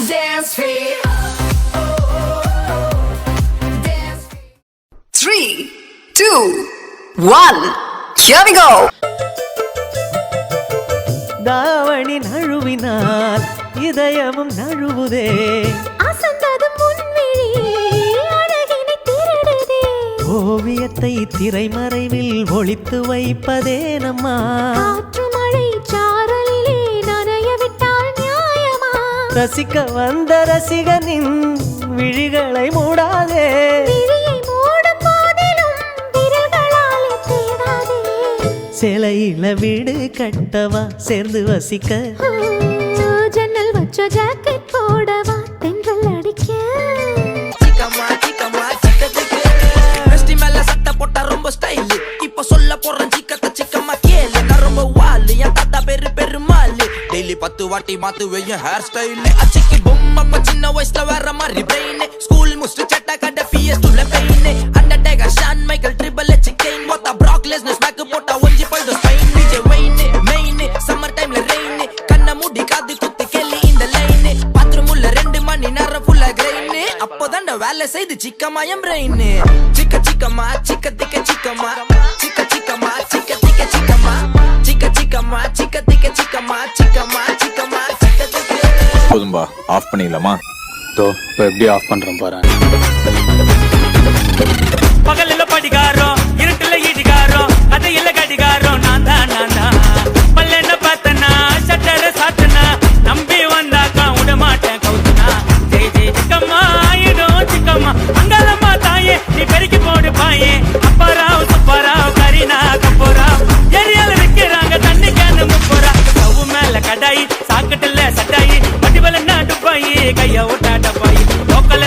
Dance free. 3, 2, 1. Here we go. தாவணி நழுவினால் இதயமும் நழுவுதே, அசந்தது முன்விழி அழகினை திருடுதே, ஓவியத்தை திரைமறைவில் ஒளித்து வைப்பதே நம்மா, காற்று மழை சாரலிலே நனைய விட்டால் நியாயமா, ரசிக்க வந்த ரசிகனின் விழிகளை மூடாதே, விழியை மூடும் போதிலும் விரல்களாலே தேடாதே, சிலையில வீடு கட்டவா சேர்ந்து வசிக்க, ஜன்னல் வச்ச ஜாக்கெட் போடவா தென்றல் அடிக்க, சிக்கம்மா சிக்கம்மா சிக்கத்துக்கு வெஸ்டி மேல சட்டை போட்டா ரொம்ப ஸ்டைல், இப்ப சொல்ல போறேன் சிக்கத்த சிக்கம்மா கேளு, நான் ரொம்ப வாலு, என் தாத்தா பேரு பெருமாளு, டெய்லி 10 வாட்டி மாத்துவேன் ஹேர் ஸ்டைல், அச்சிக்கு பொம்மை சின்ன வயசுல வேற மாதிரி பிரெயின், ஸ்கூல் முடிச்சு சட்டை கட்ட PS2ல pain, Undertaker Shawn Michael triple H gain, மொத்த பிராக் லெஸ்னர் ஸ்மாக் போட்டா ஒஞ்சி போய்டும் Spain, DJ Wayne main summer டைம்ல ரெயின், கண்ண மூடி காது குத்தி கேள்வி இந்த லைன், பாத்ரூம் உள்ள 2 மணி நேரம் ஃபுல்லா கிரைன், அப்போதான் வேலை செய்து சிக்கமாயம் பிரெயின், சிக்க சிக்கமா சிக்க திக்க சிக்கமா சிக்க சிக்கமா சிக்க திக்க சிக்கமா சிக்க சிக்கமா சிக்க திக்க சிக்கமா சிக்கமா சிக்கமா சிக்க திக்க. போதும்பா, ஆஃப் பண்ணிடலாமா? தோ இப்போ எப்படி ஆஃப் பண்றேன் பாரு. பகலில படிகாரம் இருட்டுல ஈடிகாரம் கதையில கடிகாரம் நான் தான் பல்லென்ன பார்த்தனா சட்டர சாத்தனா நம்பி வந்தாக்கா விட மாட்டேன் கவுத்தனா ஜெய் ஜெய் சிக்கம்மா ஆயிடும் சிக்கம்மா அங்காளம்மா தாயே நீ பெருக்கி போடு பாயே அப்பாராவ் சுப்பாராவ் கரீனா கப்போராவ் ஏரியால விற்கிறாங்க தண்ணி கேன்னு முப்போரா ஸ்டவ் மேல கடாயி சாக்கட்டுல சட்டாயி வடிவல நாட்டு பாயி கைய ஓட்டாட்ட பாயி லோக்கல்